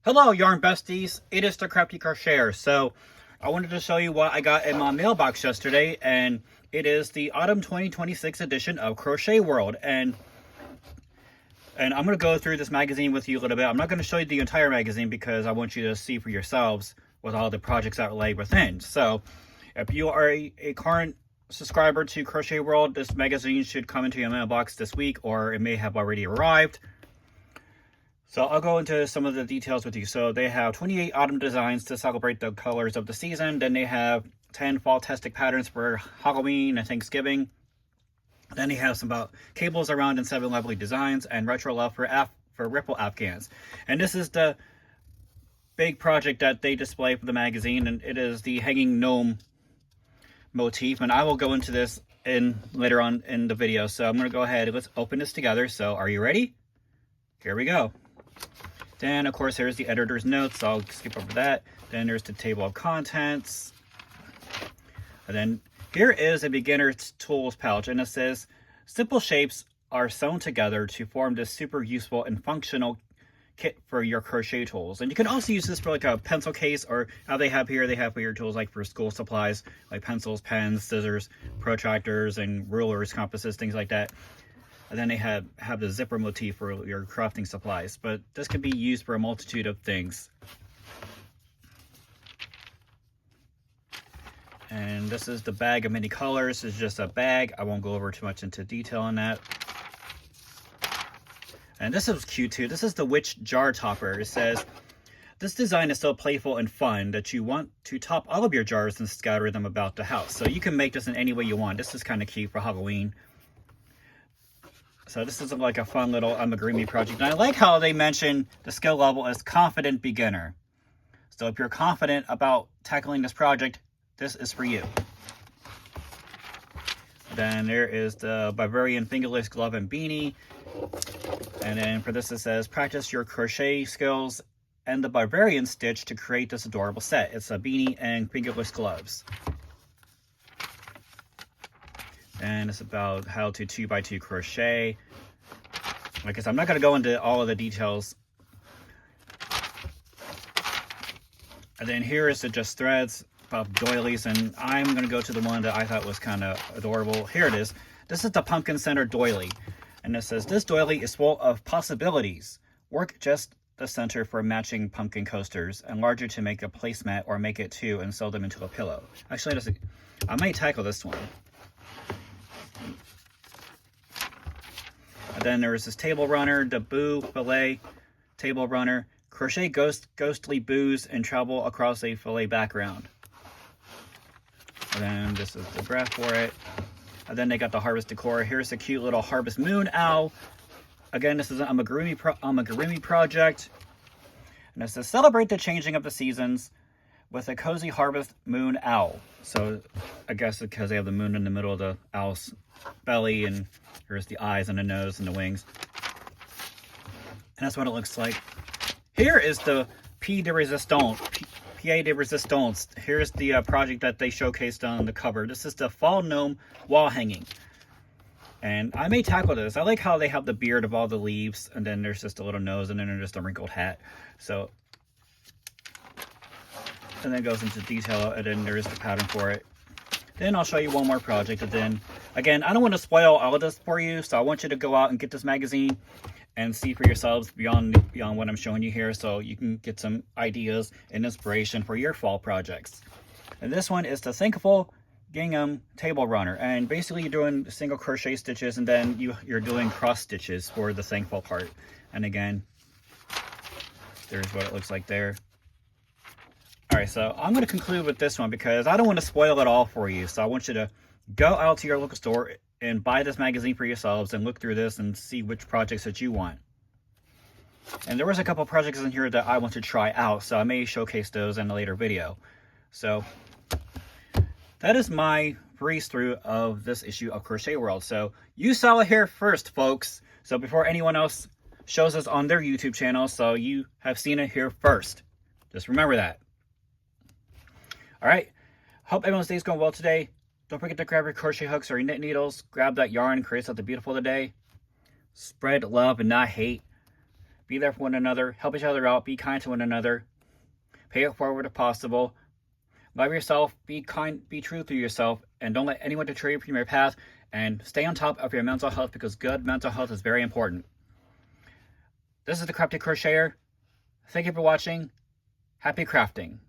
Hello yarn besties, it is the Crafty Crocheter. So I wanted to show you what I got in my mailbox yesterday, and it is the autumn 2026 edition of Crochet World. And I'm going to go through this magazine with you a little bit. I'm not going to show you the entire magazine because I want you to see for yourselves with all the projects that lay within. So if you are a current subscriber to Crochet World, this magazine should come into your mailbox this week, or it may have already arrived. So I'll go into some of the details with you. So they have 28 autumn designs to celebrate the colors of the season. Then they have 10 fall-tastic patterns for Halloween and Thanksgiving. Then they have some about cables around and 7 lovely designs, and retro love for ripple afghans. And this is the big project that they display for the magazine, and it is the hanging gnome motif. And I will go into this later on in the video. So I'm going to go ahead and let's open this together. So are you ready? Here we go. Then, of course, there's the editor's notes. So I'll skip over that. Then there's the table of contents. And then here is a beginner's tools pouch. And it says, simple shapes are sewn together to form this super useful and functional kit for your crochet tools. And you can also use this for like a pencil case, or how they have for your tools like for school supplies, like pencils, pens, scissors, protractors, and rulers, compasses, things like that. And then they have the zipper motif for your crafting supplies. But this can be used for a multitude of things. And this is the bag of many colors. It's just a bag. I won't go over too much into detail on that. And this is cute too. This is the witch jar topper. It says, this design is so playful and fun that you want to top all of your jars and scatter them about the house. So you can make this in any way you want. This is kind of cute for Halloween. So this is like a fun little amigurumi project. And I like how they mention the skill level as confident beginner. So if you're confident about tackling this project, this is for you. Then there is the Bavarian fingerless glove and beanie. And then for this it says, practice your crochet skills and the Bavarian stitch to create this adorable set. It's a beanie and fingerless gloves. And it's about how to 2x2 crochet. Like I said, I'm not going to go into all of the details. And then here is the just threads about doilies, and I'm going to go to the one that I thought was kind of adorable. Here it is. This is the pumpkin center doily, and it says, this doily is full of possibilities. Work just the center for matching pumpkin coasters, enlarge it to make a placemat, or make it two and sew them into a pillow. Actually, I might tackle this one. And then there is this table runner, the boo fillet table runner. Crochet ghostly boos and travel across a fillet background. And then this is the graph for it. And then they got the harvest decor. Here's a cute little harvest moon owl. Again, this is an amigurumi project. And it says, celebrate the changing of the seasons with a cozy harvest moon owl. So I guess because they have the moon in the middle of the owl's belly, and here's the eyes and the nose and the wings. And that's what it looks like. Here is the pied de resistance. Here's the project that they showcased on the cover. This is the fall gnome wall hanging. And I may tackle this. I like how they have the beard of all the leaves, and then there's just a little nose, and then there's just a wrinkled hat. So, and then it goes into detail, and then there is the pattern for it. Then I'll show you one more project, and then, again, I don't want to spoil all of this for you, so I want you to go out and get this magazine and see for yourselves beyond what I'm showing you here, so you can get some ideas and inspiration for your fall projects. And this one is the Thankful Gingham Table Runner, and basically you're doing single crochet stitches, and then you're doing cross stitches for the thankful part. And again, there's what it looks like there. Alright, so I'm going to conclude with this one because I don't want to spoil it all for you. So I want you to go out to your local store and buy this magazine for yourselves and look through this and see which projects that you want. And there was a couple projects in here that I want to try out, so I may showcase those in a later video. So that is my breeze through of this issue of Crochet World. So you saw it here first, folks. So before anyone else shows us on their YouTube channel, so you have seen it here first. Just remember that. Alright, hope everyone's day is going well today. Don't forget to grab your crochet hooks or your knit needles. Grab that yarn and create something beautiful today. Spread love and not hate. Be there for one another. Help each other out. Be kind to one another. Pay it forward if possible. Love yourself. Be kind. Be true to yourself. And don't let anyone deter you from your path. And stay on top of your mental health, because good mental health is very important. This is the Crafty Crocheter. Thank you for watching. Happy crafting.